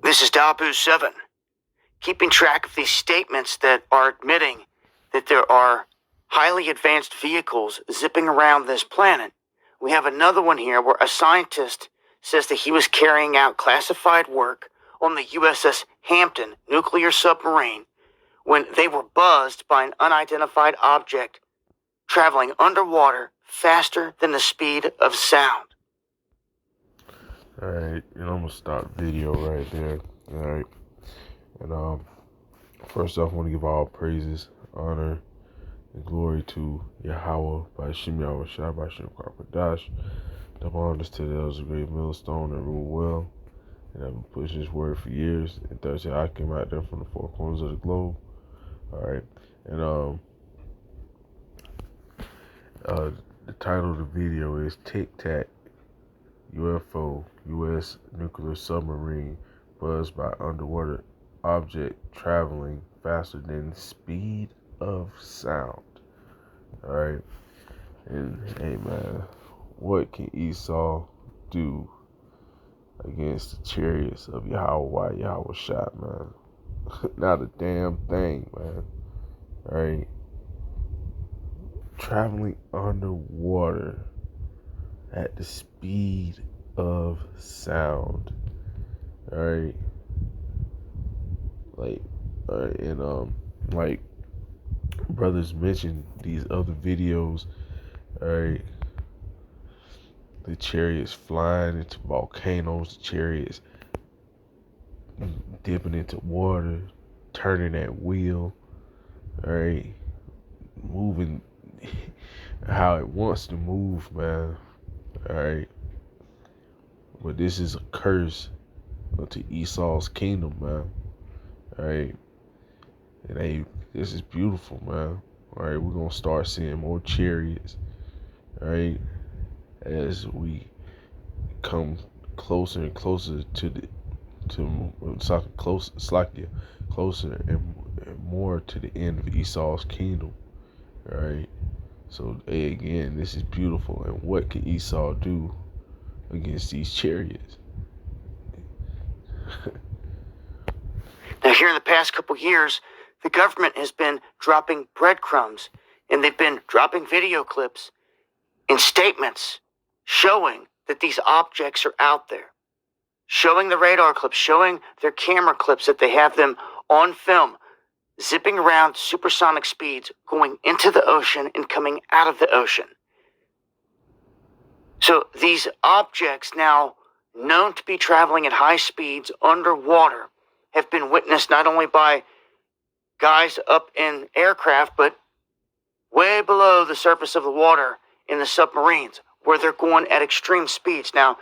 This is Dabu7, keeping track of these statements that are admitting that there are highly advanced vehicles zipping around this planet. We have another one here where a scientist says that he was carrying out classified work on the USS Hampton nuclear submarine when they were buzzed by an unidentified object traveling underwater faster than the speed of sound. Alright, and I'm gonna stop the video right there. Alright. And first off I wanna give all praises, honor, and glory to Yahweh by Shem Yahweh Shai by Shem Karpadash. Double honors to the elders of Great Millstone that rule well and have pushed his word for years. And Thursday I came out there from the four corners of the globe. Alright. And the title of the video is Tic Tac UFO U.S. nuclear submarine buzzed by underwater object traveling faster than speed of sound. Alright. And hey man, what can Esau do against the chariots of Yahweh Shai, man? Not a damn thing, man. Alright. Traveling underwater at the speed of sound. Alright. Like brothers mentioned these other videos, alright. The chariots flying into volcanoes, the chariots dipping into water, turning that wheel, alright, moving how it wants to move, man. Alright. But this is a curse unto Esau's kingdom, man. Alright. And hey, this is beautiful, man. Alright, we're gonna start seeing more chariots. Alright. As we come closer and closer closer and more to the end of Esau's kingdom. Alright. So again, this is beautiful. And what can Esau do against these chariots? Now, here in the past couple years, the government has been dropping breadcrumbs, and they've been dropping video clips and statements showing that these objects are out there, showing the radar clips, showing their camera clips that they have them on film, zipping around supersonic speeds, going into the ocean and coming out of the ocean. So these objects, now known to be traveling at high speeds underwater, have been witnessed not only by guys up in aircraft, but way below the surface of the water in the submarines, where they're going at extreme speeds. Now,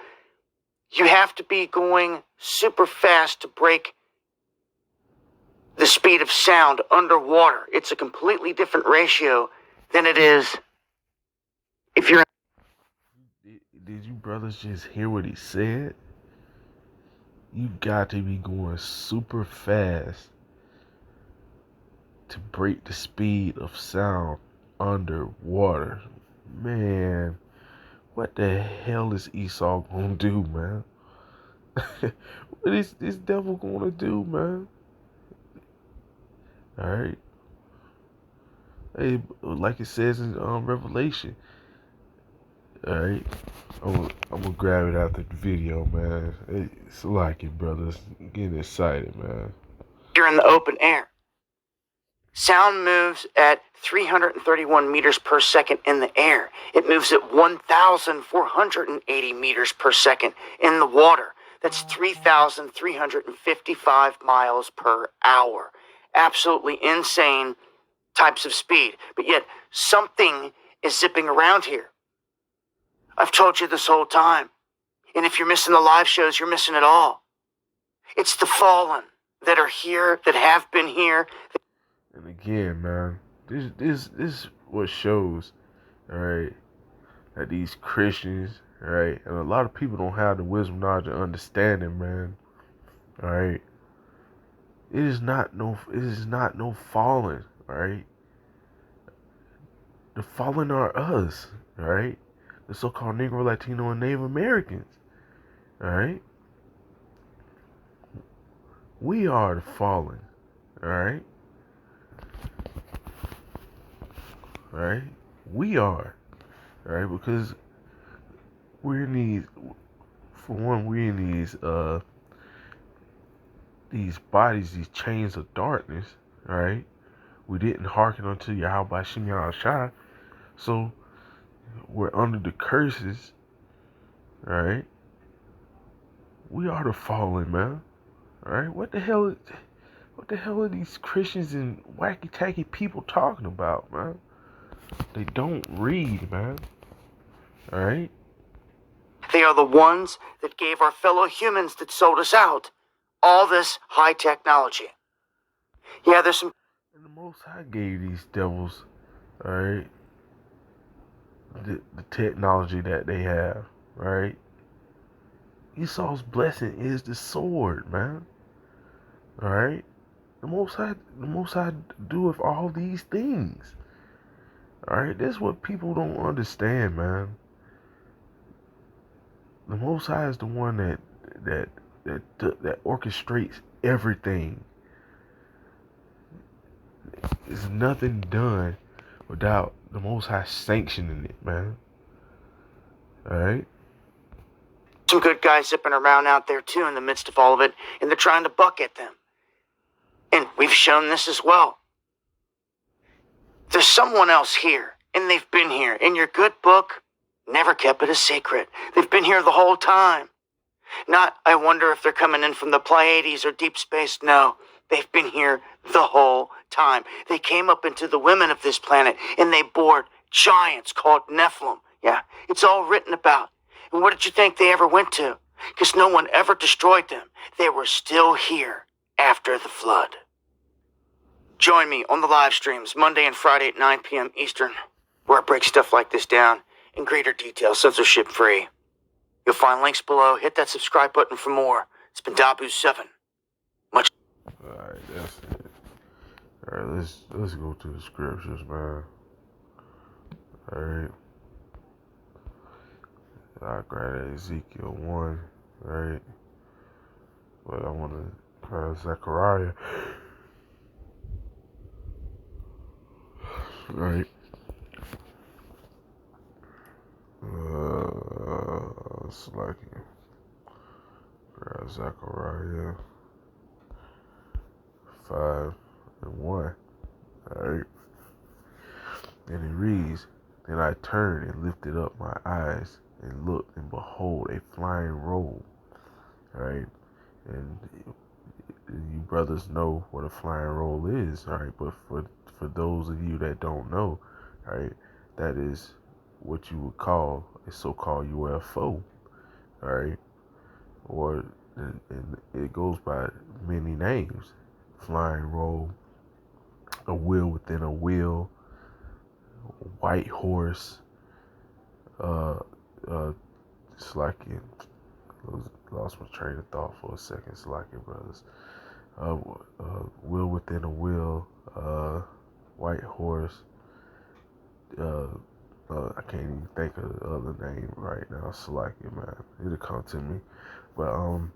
you have to be going super fast to break the speed of sound underwater. It's a completely different ratio than it is if you're... Did you brothers just hear what he said? You got to be going super fast to break the speed of sound underwater. Man, what the hell is Esau gonna do, man? What is this devil gonna do, man? Alright. Hey, like it says in Revelation. Alright. I'm gonna grab it after the video, man. It's like it, brothers. Getting excited, man. You're in the open air. Sound moves at 331 meters per second in the air. It moves at 1,480 meters per second in the water. That's 3,355 miles per hour. Absolutely insane types of speed. But yet, something is zipping around here. I've told you this whole time. And if you're missing the live shows, you're missing it all. It's the fallen that are here, that have been here. And again, man, this what shows, alright, that these Christians, alright, and a lot of people don't have the wisdom, knowledge, and understanding, man. Alright. It is not no fallen, alright. The fallen are us, alright? The so-called Negro, Latino, and Native Americans. Alright? We are the fallen. All right. All right. We are. All right. Because we're in these. For one, we're in these bodies, these chains of darkness. All right. We didn't hearken unto Yahweh Shem Shai, so we're under the curses. All right. We are the fallen, man. All right. What the hell? What the hell are these Christians and wacky tacky people talking about, man? They don't read, man. All right. They are the ones that gave our fellow humans that sold us out all this high technology. Yeah, there's some. And the Most High gave these devils, all right, the technology that they have, right? Esau's blessing is the sword, man. All right. The Most High doeth all these things. All right. That's what people don't understand, man. The Most High is the one that orchestrates everything. There's nothing done without the Most High sanctioning it, man. All right. Some good guys zipping around out there too in the midst of all of it, and they're trying to bucket them. And we've shown this as well. There's someone else here, and they've been here. In your good book, never kept it a secret. They've been here the whole time. Not, I wonder if they're coming in from the Pleiades or deep space. No, they've been here the whole time. They came up into the women of this planet, and they bore giants called Nephilim. Yeah, it's all written about. And what did you think they ever went to? Because no one ever destroyed them. They were still here after the flood. Join me on the live streams Monday and Friday at 9 p.m. Eastern, where I break stuff like this down in greater detail, censorship free. You'll find links below. Hit that subscribe button for more. It's been Dabu7. Much. Alright, that's it. Alright, let's go to the scriptures, man. Alright. I grab Ezekiel 1, right? But I want to grab Zechariah. Right. Slacking. Grab Zechariah 5 and 1. Alright. And it reads, Then I turned and lifted up my eyes and looked, and behold, a flying roll. Alright. And you brothers know what a flying roll is, alright? But for those of you that don't know, alright, that is what you would call a so-called UFO, alright? Or and it goes by many names: flying roll, a wheel within a wheel, white horse, slacking. Lost my train of thought for a second, slacking brothers. Wheel within a wheel, white horse. I can't even think of the other name right now. Slacking, man. It'll come to me. But and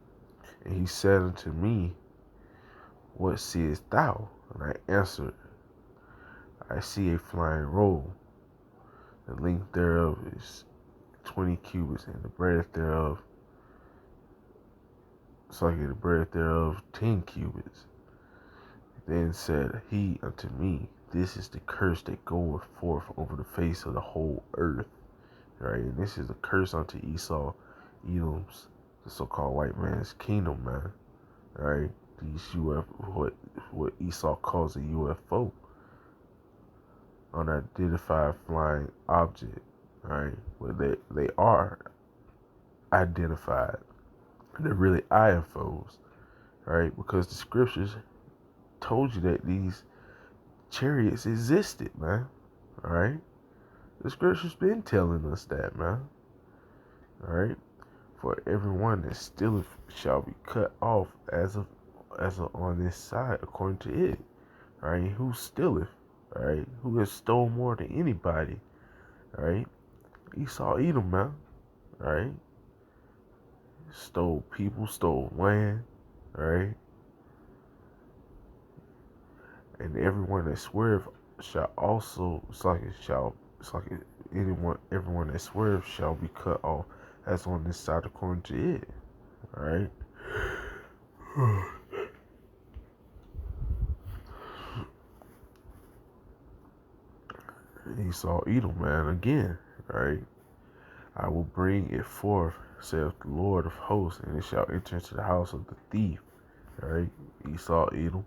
he said unto me, What seest thou? And I answered, I see a flying roll. The length thereof is 20 cubits, and the breadth thereof, the breadth thereof 10 cubits. Then said he unto me, This is the curse that goeth forth over the face of the whole earth. Right? And this is the curse unto Esau, Edom's, the so-called white man's kingdom, man. Right? These what Esau calls a UFO, unidentified flying object. Right? Well, they are identified. They're really IFOs. Right? Because the scriptures told you that these chariots existed, man. Alright? The scripture's been telling us that, man. Alright? For everyone that stealeth shall be cut off as of on this side, according to it. Alright? Who stealeth? Alright? Who has stole more than anybody? Alright? Esau Edom, man. Alright? Stole people, stole land. Alright? And everyone that swerve shall also, everyone that swerve shall be cut off, as on this side according to it. All right. Esau, Edom, man, again. All right. I will bring it forth, saith the Lord of hosts, and it shall enter into the house of the thief. All right. Esau, Edom,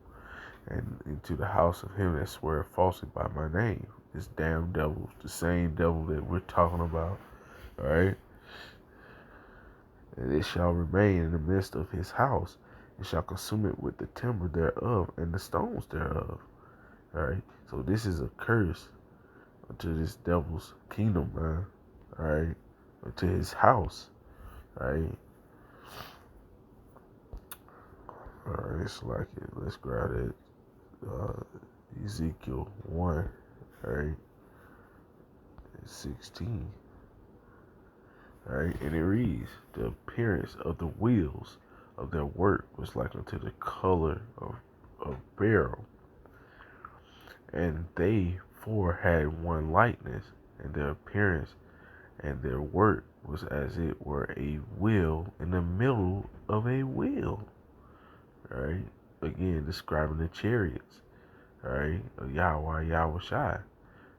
and into the house of him that swear falsely by my name. This damn devil, the same devil that we're talking about. All right. And it shall remain in the midst of his house, and shall consume it with the timber thereof and the stones thereof. All right. So this is a curse unto this devil's kingdom, man. All right. Unto his house. All right. All right. It's like it. Let's grab it. Ezekiel 1. All right. 16. All right. And it reads, the appearance of the wheels of their work was like unto the color of beryl, and they four had one likeness, and their appearance and their work was as it were a wheel in the middle of a wheel. All right, again describing the chariots. All right, of Yahweh Shai.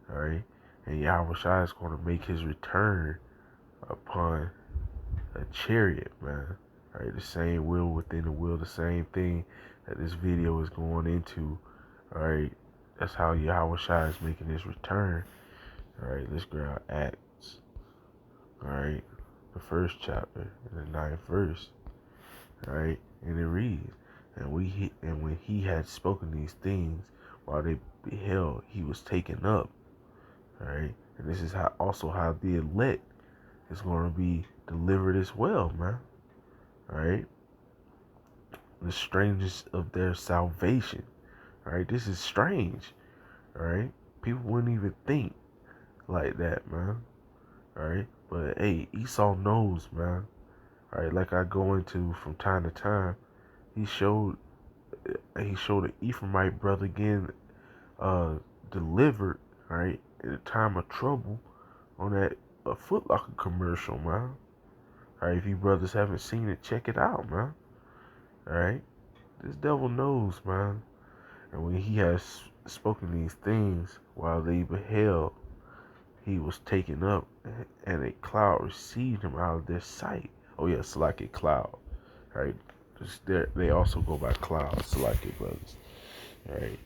All right, and Yahweh Shai is going to make his return upon a chariot, man. All right, the same wheel within the wheel, the same thing that this video is going into. All right, that's how Yahweh Shai is making his return. All right, let's grab Acts. All right, the first chapter, and the 9th verse. All right, and it reads, and when he had spoken these things, while they beheld, he was taken up. All right, and this is how the elect is going to be delivered as well, man. All right, the strangest of their salvation. All right, this is strange. All right, people wouldn't even think like that, man. All right, but hey, Esau knows, man. All right, like I go into from time to time, he showed an Ephraimite brother again, delivered, all right, in a time of trouble on that Foot Locker commercial, man. All right, if you brothers haven't seen it, check it out, man. All right, this devil knows, man. And when he has spoken these things while they beheld, he was taken up, and a cloud received him out of their sight. Oh yes, like a cloud. All right, they also go by clouds, like it, brothers. All right,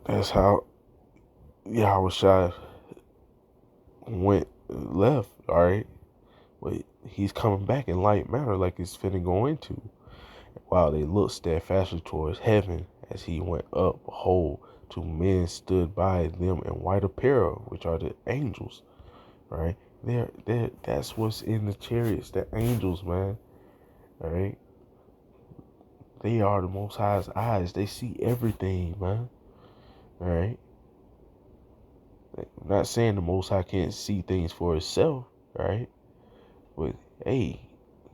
but that's how Yahweh Shai left. All right, but he's coming back in like manner, like it's finna go into. While they looked steadfastly towards heaven as he went up, behold, two men stood by them in white apparel, which are the angels. Right? That's what's in the chariots, the angels, man. All right? They are the Most High's eyes. They see everything, man. All right? I'm not saying the Most High can't see things for itself, right? But hey,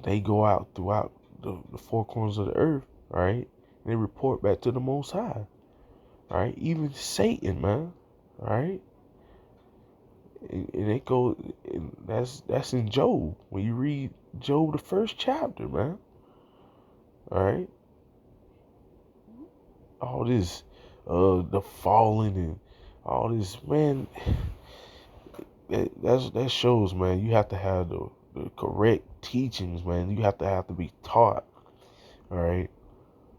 they go out throughout the four corners of the earth, right? And they report back to the Most High, all right? Even Satan, man, all right? And it goes, and that's in Job. When you read Job, the first chapter, man, all right? All this, the falling and all this, man. That shows, man. You have to have the correct teachings, man. You have to be taught, all right,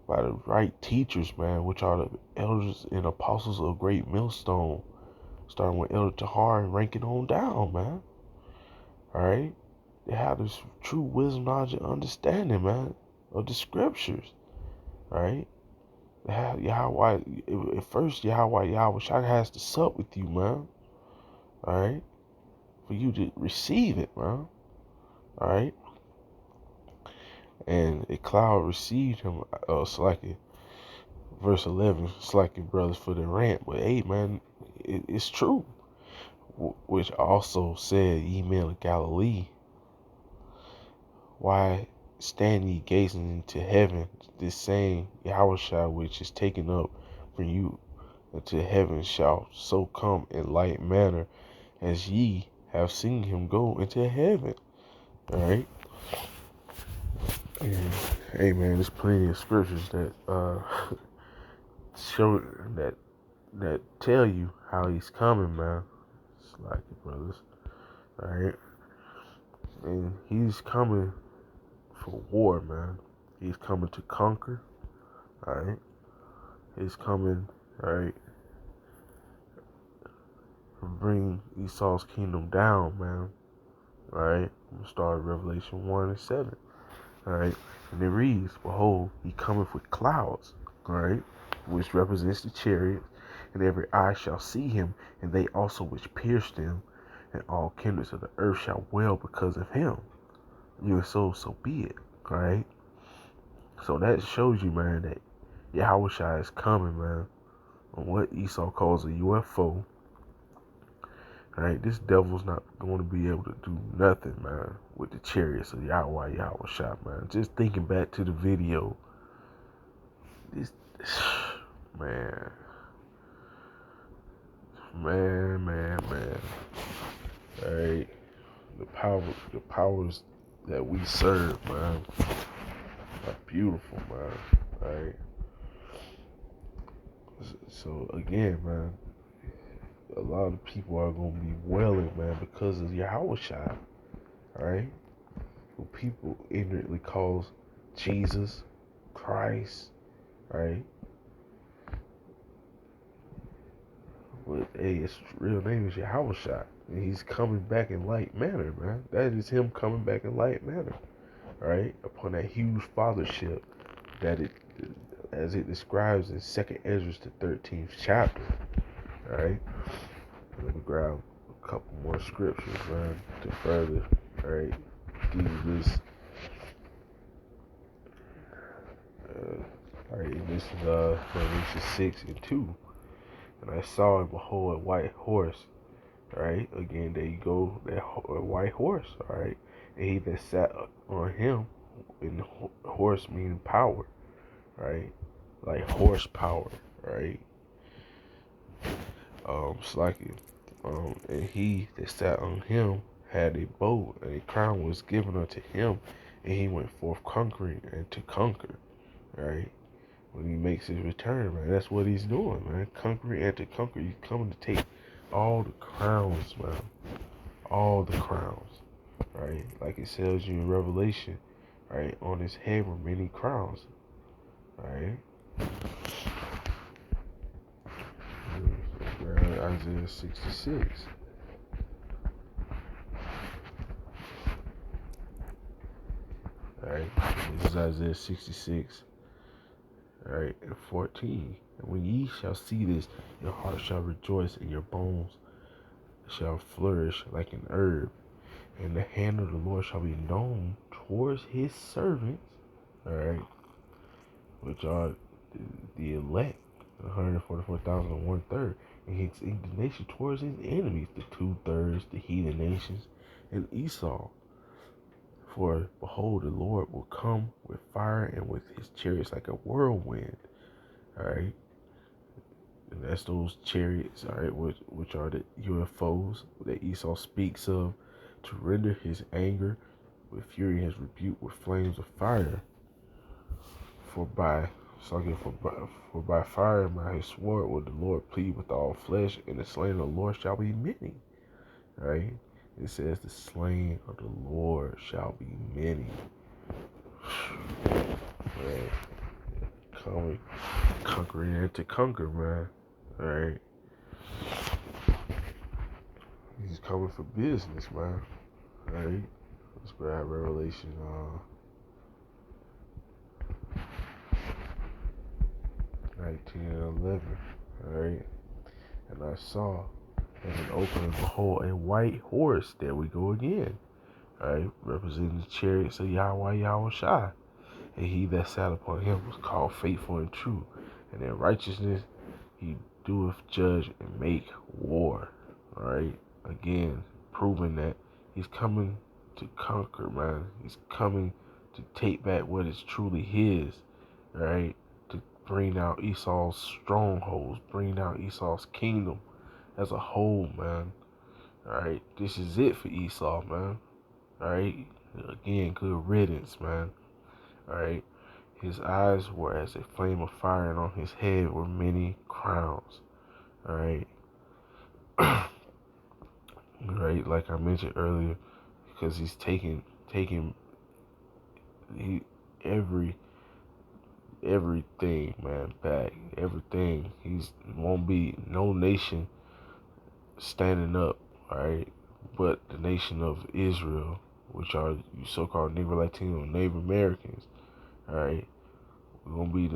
by the right teachers, man, which are the elders and apostles of Great Millstone, starting with Elder Tahar and ranking on down, man. All right, they have this true wisdom, knowledge, and understanding, man, of the scriptures. All right, they have Yahweh. At first, Yahweh Shai has to sup with you, man. All right, for you to receive it, man. All right. And a cloud received him, slacking. Verse 11, slacking brothers for the rant. But hey, man, it's true. Which also said, ye men of Galilee, why stand ye gazing into heaven, this same Yahushua which is taken up from you into heaven shall so come in like manner as ye have seen him go into heaven. Alright? And hey man, there's plenty of scriptures that show that tell you how he's coming, man. It's like it, brothers. Alright? And he's coming for war, man. He's coming to conquer. Alright? He's coming, alright, to bring Esau's kingdom down, man. Alright? I'm gonna start Revelation 1:7. Alright? And it reads, behold, he cometh with clouds, alright, which represents the chariot, and every eye shall see him, and they also which pierced him, and all kindreds of the earth shall wail because of him. Even so be it. Alright? So that shows you, man, that Yahushua is coming, man, on what Esau calls a UFO. Alright, this devil's not going to be able to do nothing, man, with the chariots of Yahushua, man. Just thinking back to the video, this, man. Alright, the powers that we serve, man, are beautiful, man. Alright. So again, man, a lot of people are gonna be wailing, man, because of Yahushua, alright? Who people ignorantly calls Jesus, Christ, right? But hey, his real name is Yahushua, and he's coming back in like manner, man. That is him coming back in like manner, right? Upon that huge fathership that it, as it describes in 2nd Ezra, the 13th chapter, right? Let me grab a couple more scriptures, man, to further, right, do this. Alright, this is Revelation 6:2. And I saw and behold a white horse. Alright, again, there you go, that white horse. Alright, and he that sat on him, and horse meaning power. Right, like horsepower. Right. Slacking. And he that sat on him had a bow, and a crown was given unto him, and he went forth conquering and to conquer. Right. When he makes his return, man, that's what he's doing, man. Conquering and to conquer. He's coming to take all the crowns, man. All the crowns. Right? Like it tells you in Revelation, right? On his head were many crowns. Right? Isaiah 66. Alright, this is Isaiah 66. Alright, and 14. And when ye shall see this, your heart shall rejoice, and your bones shall flourish like an herb. And the hand of the Lord shall be known towards his servants, alright, which are the elect, 144,000 1/3, and his indignation towards his enemies, the 2/3, the heathen nations, and Esau. For behold, the Lord will come with fire, and with his chariots like a whirlwind. Alright. And that's those chariots, alright, which are the UFOs that Esau speaks of, to render his anger with fury, his rebuke with flames of fire. For by fire and by his sword will the Lord plead with all flesh, and the slain of the Lord shall be many. Right? It says the slain of the Lord shall be many. Man, conquering and to conquer, man. Alright. He's coming for business, man. Alright. Let's grab Revelation 19 and 11. Alright. And I saw heaven open, and behold, a white horse. There we go again. Alright, representing the chariots of Yahushua. And he that sat upon him was called faithful and true. And in righteousness he doeth judge and make war. Alright, again, proving that he's coming to conquer, man. He's coming to take back what is truly his, right? To bring out Esau's strongholds, bring out Esau's kingdom as a whole, man. Alright, this is it for Esau, man. Alright, again, good riddance, man. Alright, his eyes were as a flame of fire, and on his head were many crowns. Alright, right, like I mentioned earlier, because he's taking he everything, man, back. Everything. He's won't be no nation standing up, alright, but the nation of Israel, which are you so-called Negro, Latino, Native Americans, alright. We're gonna be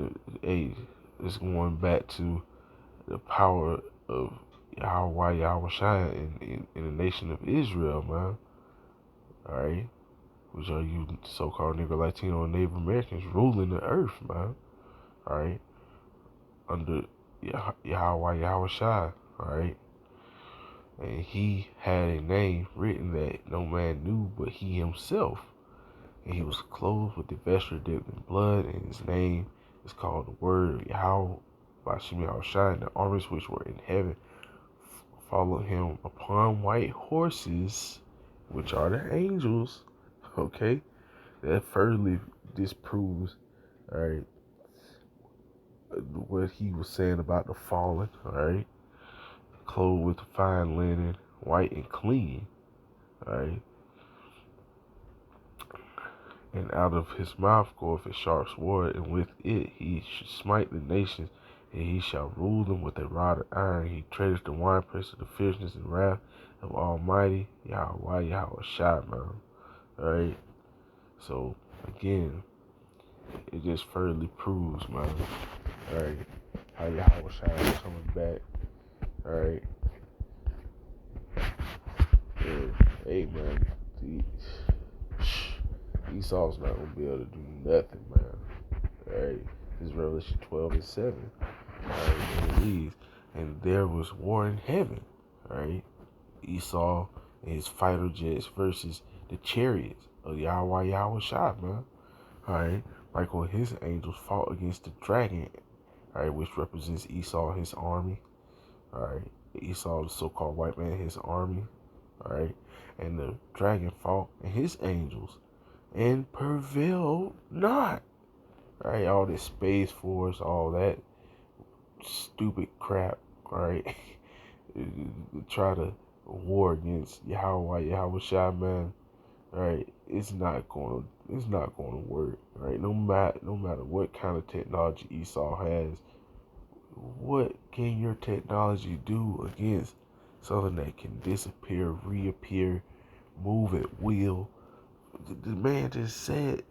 it's going back to the power of Yahweh Shai in the nation of Israel, man. Alright. Which are you so-called Negro, Latino, and Native Americans ruling the earth, man. Alright. Under Yahweh Shai, alright. And he had a name written that no man knew but he himself. And he was clothed with the vesture dipped in blood, and his name is called the Word of Yahweh by Shemi Shai. And the armies which were in heaven followed him upon white horses, which are the angels. Okay, that further disproves, all right, what he was saying about the fallen. All right, clothed with fine linen, white and clean. All right. And out of his mouth goeth a sharp sword, and with it he should smite the nations, and he shall rule them with a rod of iron. He treadeth the winepress of the fierceness and wrath of Almighty Yahweh Shai, man. Alright? So, again, it just further proves, man. Alright? How Yahweh Shai is coming back. Alright? Yeah. Hey, man. Esau's not gonna be able to do nothing, man. Alright, this is Revelation 12:7. Alright, and it reads, and there was war in heaven. Alright, Esau and his fighter jets versus the chariots of Yahweh Shai, man. Alright, Michael and his angels fought against the dragon, alright, which represents Esau and his army. Alright, Esau, the so-called white man, his army. Alright, and the dragon fought and his angels and prevailed not. Right, all this Space Force, all that stupid crap, right? Try to war against Yahweh Shai, man. Right, it's not gonna work. Right, no matter what kind of technology Esau has, what can your technology do against something that can disappear, reappear, move at will? The man just said,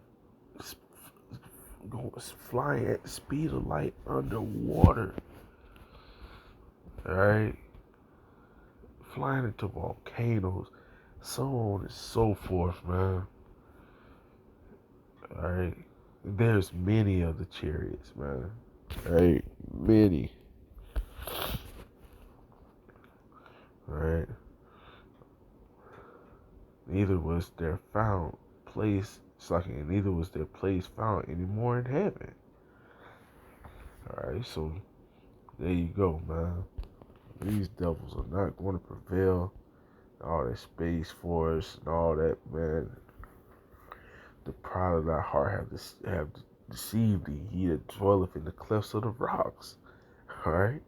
flying at the speed of light underwater. Alright? Flying into volcanoes, so on and so forth, man. Alright? There's many of the chariots, man. Alright? Many. Alright? Neither was there found place, neither was there place found anymore in heaven. Alright, so there you go, man. These devils are not going to prevail. All that Space Force and all that, man. The pride of thy heart have deceived thee. He that dwelleth in the clefts of the rocks. Alright?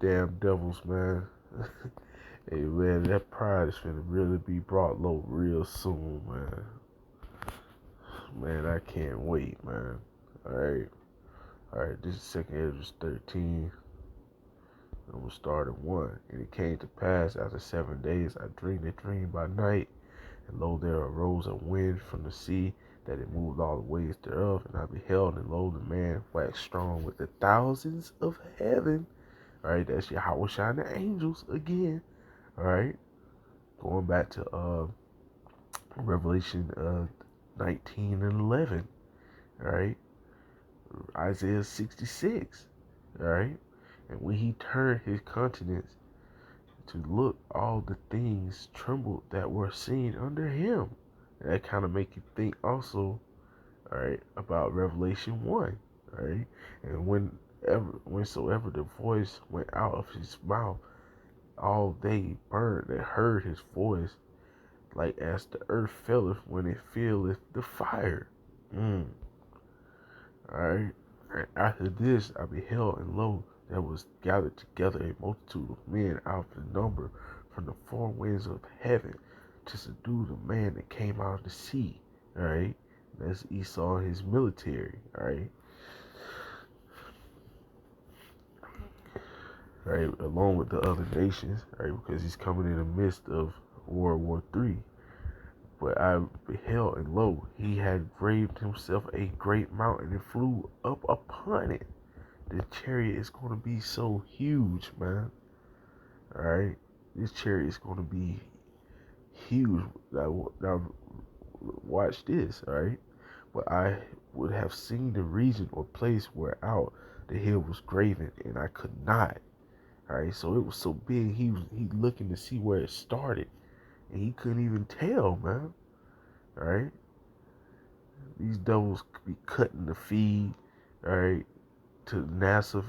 Damn devils, man. Hey, man, that pride is finna really be brought low real soon, man. Man, I can't wait, man. Alright? Alright, this is 2nd Esdras 13. And we'll start at 1. And it came to pass after 7 days, I dreamed a dream by night, and lo, there arose a wind from the sea, that it moved all the waves thereof. And I beheld, and lo, the man waxed strong with the thousands of heaven. Alright, that's Yahweh Shai and the angels again. Alright, going back to Revelation 19 and 11. Alright, Isaiah 66. Alright, and when he turned his countenance to look, all the things trembled that were seen under him. And that kind of make you think also, all right, about Revelation 1, all right? And whensoever the voice went out of his mouth, all they burned that heard his voice, like as the earth filleth when it filleth the fire. Mm. Alright. And after this I beheld, and lo, there was gathered together a multitude of men out of the number from the four winds of heaven to subdue the man that came out of the sea. Alright. That's Esau and his military. Alright. Right, along with the other nations, right, because he's coming in the midst of World War III. But I beheld, and lo, he had graved himself a great mountain and flew up upon it. The chariot is going to be so huge, man. All right, this chariot is going to be huge. Now, watch this, all right. But I would have seen the region or place where out the hill was graven, and I could not. All right, so it was so big. He looking to see where it started, and he couldn't even tell, man. All right, these devils could be cutting the feed, all right, to NASA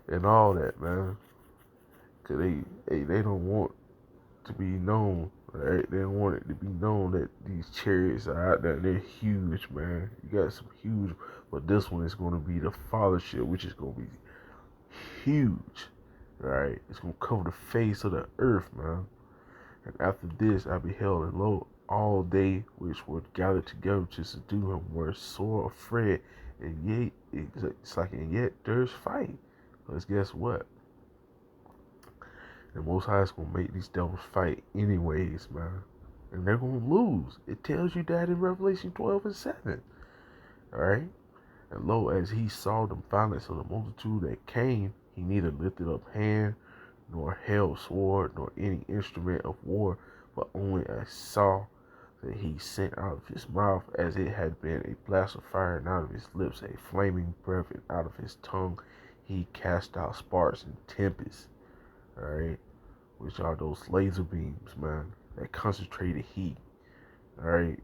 and all that, man. Cause they don't want to be known, right? They don't want it to be known that these chariots are out there. And they're huge, man. You got some huge, but this one is going to be the fathership, which is going to be huge, right? It's going to cover the face of the earth, man. And after this, I beheld, and lo, all they which were gathered together to subdue him were sore afraid, and yet it's like, and yet there's fight. Because guess what? The Most High is gonna make these devils fight anyways, man, and they're gonna lose. It tells you that in Revelation 12:7. All right. And lo, as he saw the violence of the multitude that came, he neither lifted up hand, nor held sword, nor any instrument of war, but only I saw that he sent out of his mouth as it had been a blast of fire, and out of his lips a flaming breath, and out of his tongue he cast out sparks and tempests. All right, which are those laser beams, man, that concentrated heat. All right,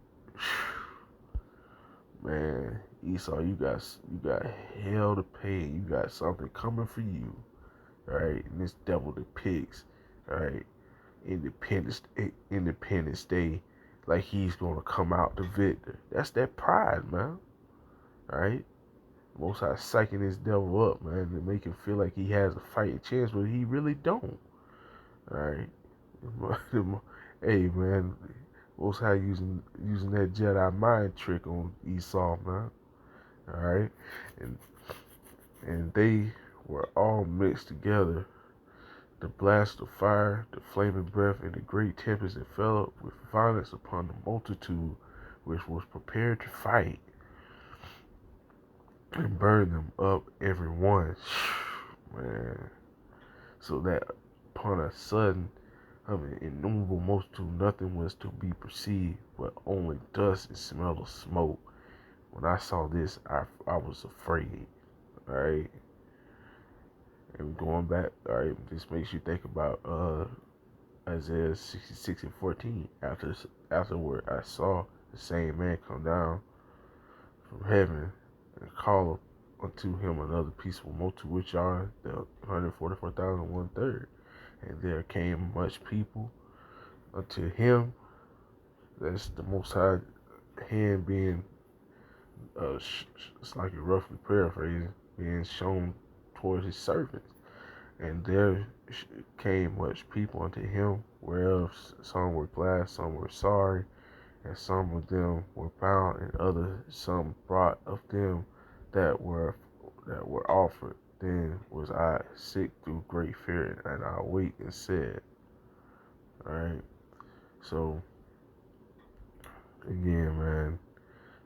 man, Esau, you got hell to pay. You got something coming for you. All right, and this devil depicts, all right, Independence Day, like he's gonna come out the victor. That's that pride, man. All right, Most High psyching this devil up, man, to make him feel like he has a fighting chance, but he really don't. All right, hey, man, Most High using that Jedi mind trick on Esau, man. All right, and they were all mixed together. The blast of fire, the flaming breath, and the great tempest that fell with violence upon the multitude which was prepared to fight, and burned them up every one. Man. So that upon a sudden of an innumerable multitude, nothing was to be perceived but only dust and smell of smoke. When I saw this, I was afraid. All right. And going back, all right, this makes you think about Isaiah 66:14. Afterward, I saw the same man come down from heaven and call unto him another peaceful multitude, which are the 144,000 1/3. And there came much people unto him. That's the Most High hand being, it's like a roughly paraphrasing, being shown towards his servants. And there came much people unto him, whereof some were glad, some were sorry, and some of them were bound, and others some brought of them that were offered. Then was I sick through great fear, and I awake and said, all right. So again, man,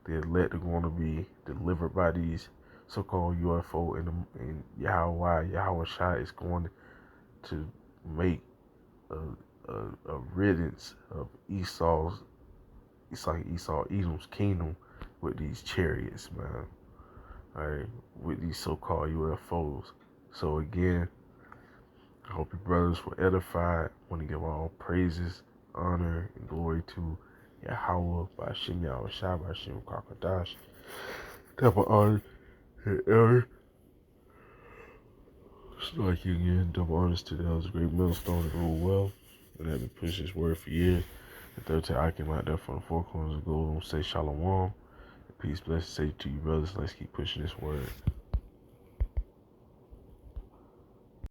the elect are going to be delivered by these so-called UFO, and Yahweh Shai is going to make a riddance of Edom's kingdom with these chariots, man. Alright, with these so-called UFOs. So again, I hope your brothers were edified. I want to give all praises, honor, and glory to Yahweh, Bashim Yahweh Shai, Bashim Kakadash. Double honor and Aaron. Strike you again. Double honors to the elders, great millstone that rule well. And have been pushing this word for years. The third time I came out there from the four corners of gold. Don't say shalom. Peace, blessings, say to you, brothers. Let's keep pushing this word.